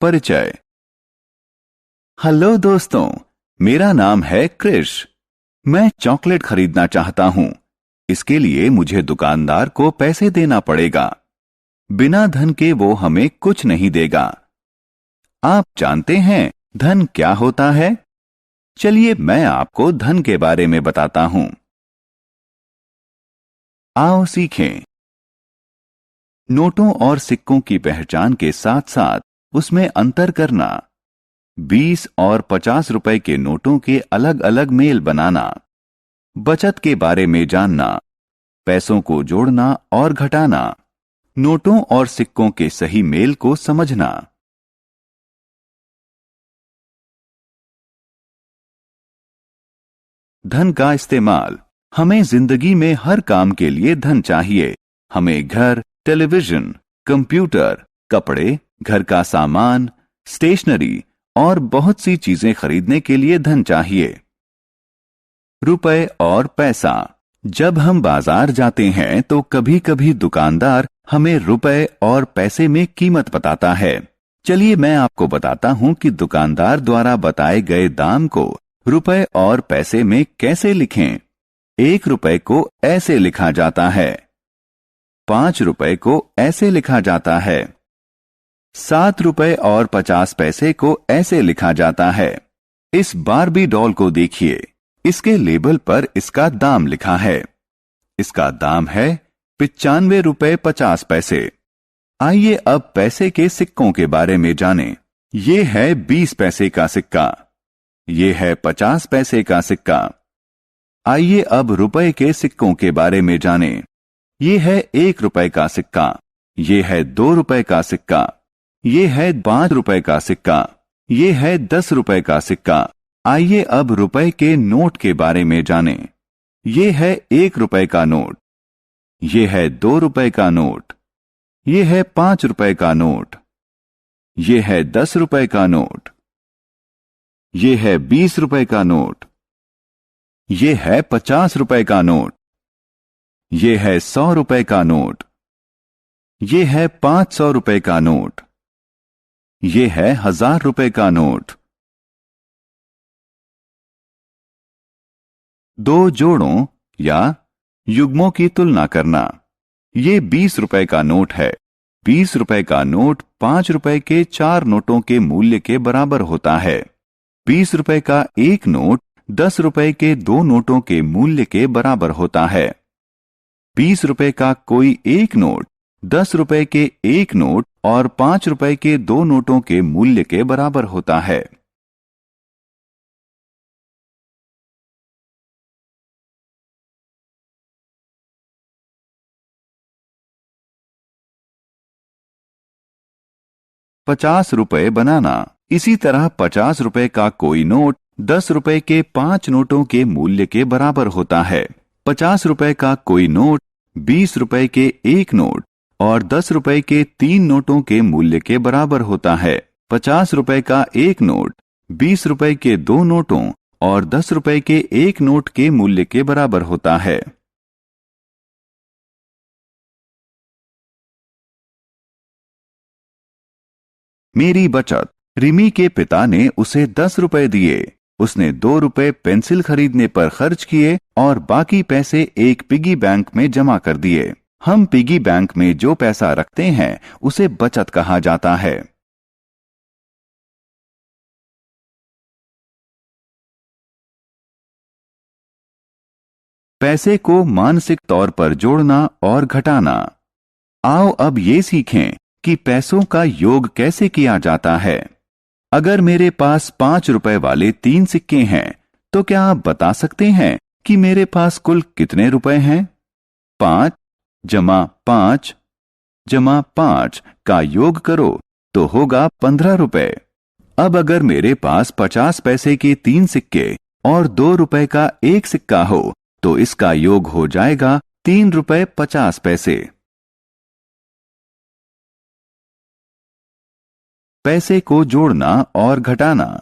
परिचय। हेलो दोस्तों, मेरा नाम है क्रिश। मैं चॉकलेट खरीदना चाहता हूं। इसके लिए मुझे दुकानदार को पैसे देना पड़ेगा। बिना धन के वो हमें कुछ नहीं देगा। आप जानते हैं धन क्या होता है? चलिए मैं आपको धन के बारे में बताता हूं। आओ सीखें। नोटों और सिक्कों की पहचान के साथ साथ उसमें अंतर करना। 20 और 50 रुपए के नोटों के अलग अलग मेल बनाना। बचत के बारे में जानना। पैसों को जोड़ना और घटाना। नोटों और सिक्कों के सही मेल को समझना। धन का इस्तेमाल। हमें जिंदगी में हर काम के लिए धन चाहिए। हमें घर, टेलीविजन, कंप्यूटर, कपड़े, घर का सामान, स्टेशनरी और बहुत सी चीजें खरीदने के लिए धन चाहिए। रुपए और पैसा। जब हम बाजार जाते हैं तो कभी कभी दुकानदार हमें रुपए और पैसे में कीमत बताता है। चलिए मैं आपको बताता हूं कि दुकानदार द्वारा बताए गए दाम को रुपए और पैसे में कैसे लिखें। 1 रुपए को ऐसे लिखा जाता है। 5 रुपए को ऐसे लिखा जाता है। 7 रुपए और 50 पैसे को ऐसे लिखा जाता है। इस बारबी डॉल को देखिए। इसके लेबल पर इसका दाम लिखा है। इसका दाम है 95 रुपए 50 पैसे। आइए अब पैसे के सिक्कों के बारे में जानें। ये है 20 पैसे का सिक्का। ये है 50 पैसे का सिक्का। आइए अब रुपए के सिक्कों के बारे में जानें। ये है 1 रुपए का सिक्का। ये है 2 रुपए का सिक्का। ये है 5 रुपए का सिक्का। ये है 10 रुपए का सिक्का। आइए अब रुपए के नोट के बारे में जानें। ये है 1 रुपए का नोट। ये है 2 रुपए का नोट। ये है 5 रुपए का नोट। ये है 10 रुपए का नोट। ये है 20 रुपए का नोट। ये है 50 रुपए का नोट। ये है 100 रुपए का नोट। ये है 500 रुपए का नोट। ये है 1000 रुपए का नोट। दो जोड़ों या युग्मों की तुलना करना। ये 20 रुपए का नोट है। 20 रुपए का नोट 5 रुपए के 4 नोटों के मूल्य के बराबर होता है। 20 रुपए का एक नोट 10 रुपए के 2 नोटों के मूल्य के बराबर होता है। 20 रुपए का कोई एक नोट 10 रुपए के एक नोट और 5 रुपए के 2 नोटों के मूल्य के बराबर होता है। ₹50 बनाना। इसी तरह 50 रुपए का कोई नोट 10 रुपए के 5 नोटों के मूल्य के बराबर होता है। 50 रुपए का कोई नोट 20 रुपए के एक नोट और 10 रुपए के 3 नोटों के मूल्य के बराबर होता है। 50 रुपए का एक नोट 20 रुपए के 2 नोटों और 10 रुपए के एक नोट के मूल्य के बराबर होता है। मेरी बचत। रिमी के पिता ने उसे 10 रुपए दिए। उसने 2 रुपए पेंसिल खरीदने पर खर्च किए और बाकी पैसे एक पिगी बैंक में जमा कर दिए। हम पिगी बैंक में जो पैसा रखते हैं उसे बचत कहा जाता है। पैसे को मानसिक तौर पर जोड़ना और घटाना। आओ अब ये सीखें कि पैसों का योग कैसे किया जाता है। अगर मेरे पास 5 रुपए वाले 3 सिक्के हैं तो क्या आप बता सकते हैं कि मेरे पास कुल कितने रुपए हैं? 5 जमा 5 जमा 5 का योग करो तो होगा 15 रुपए। अब अगर मेरे पास 50 पैसे के 3 सिक्के और 2 रुपए का एक सिक्का हो तो इसका योग हो जाएगा 3 रुपए 50 पैसे। पैसे को जोड़ना और घटाना।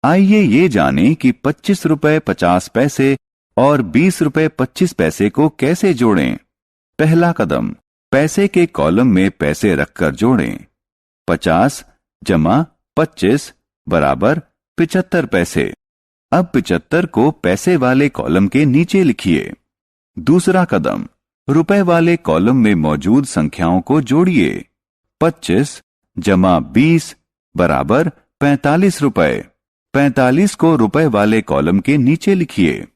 आइए ये जानें कि 25 रुपए 50 पैसे और 20 रुपए 25 पैसे को कैसे जोड़ें। पहला कदम, पैसे के कॉलम में पैसे रखकर जोड़ें। 50 जमा 25 बराबर 75 पैसे। अब 75 को पैसे वाले कॉलम के नीचे लिखिए। दूसरा कदम, रुपए वाले कॉलम में मौजूद संख्याओं को जोड़िए। 25 जमा 20 बराबर 45 रुपए। 45 को रुपए वाले कॉलम के नीचे लिखिए।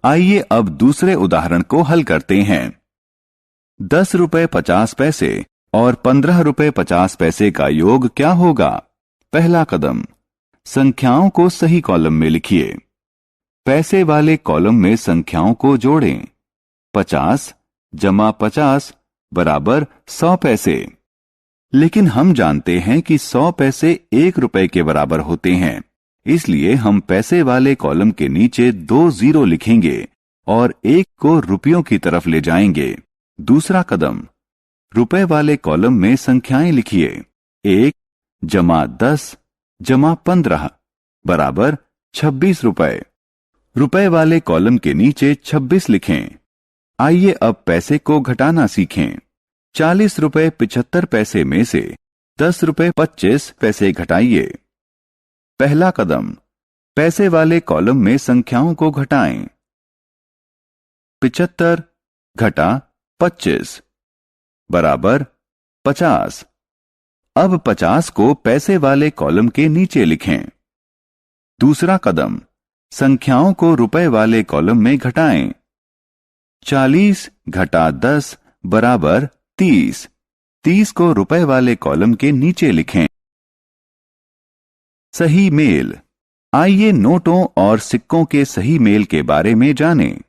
आइए अब दूसरे उदाहरण को हल करते हैं। 10 रुपए 50 पैसे और 15 रुपए 50 पैसे का योग क्या होगा? पहला कदम, संख्याओं को सही कॉलम में लिखिए। पैसे वाले कॉलम में संख्याओं को जोड़ें। 50 जमा 50 बराबर 100 पैसे। लेकिन हम जानते हैं कि 100 पैसे 1 रुपए के बराबर होते हैं, इसलिए हम पैसे वाले कॉलम के नीचे 2 जीरो लिखेंगे और 1 को रुपयों की तरफ ले जाएंगे। दूसरा कदम, रुपए वाले कॉलम में संख्याएं लिखिए। 1 जमा 10 जमा 15 बराबर 26 रुपए। रुपए वाले कॉलम के नीचे 26 लिखें। आइए अब पैसे को घटाना सीखें। 40 रुपए 75 पैसे में से 10 रुपए 25 पैसे घटाइए। पहला कदम, पैसे वाले कॉलम में संख्याओं को घटाएं। 75 घटा 25 बराबर 50। अब 50 को पैसे वाले कॉलम के नीचे लिखें। दूसरा कदम, संख्याओं को रुपए वाले कॉलम में घटाएं। 40 घटा 10 बराबर 30। 30 को रुपए वाले कॉलम के नीचे लिखें। सही मेल। आइए नोटों और सिक्कों के सही मेल के बारे में जानें।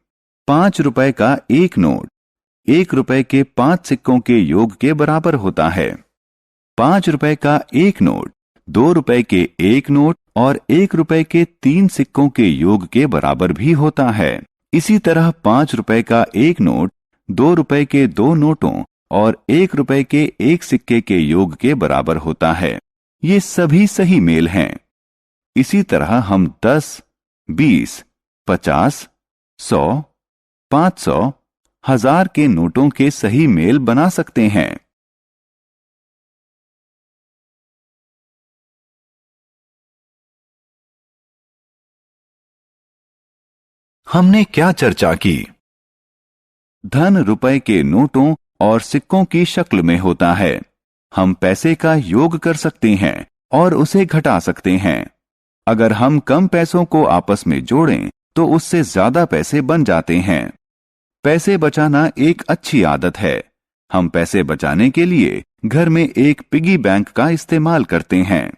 5 रुपए का एक नोट 1 रुपए के 5 सिक्कों के योग के बराबर होता है। 5 रुपए का एक नोट 2 रुपए के एक नोट और 1 रुपए के 3 सिक्कों के योग के बराबर भी होता है। इसी तरह 5 रुपए का एक नोट 2 रुपए के 2 नोटों और 1 रुपए के एक सिक्के के योग के बराबर होता है। ये सभी सही मेल हैं। इसी तरह हम 10, 20, 50, 100, 500, 1000 के नोटों के सही मेल बना सकते हैं। हमने क्या चर्चा की? धन रुपए के नोटों और सिक्कों की शक्ल में होता है। हम पैसे का योग कर सकते हैं और उसे घटा सकते हैं। अगर हम कम पैसों को आपस में जोड़ें तो उससे ज्यादा पैसे बन जाते हैं। पैसे बचाना एक अच्छी आदत है। हम पैसे बचाने के लिए घर में एक पिगी बैंक का इस्तेमाल करते हैं।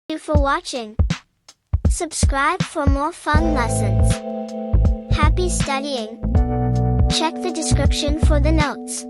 Thank you for watching. Subscribe for more fun lessons. Happy studying. Check the description for the notes.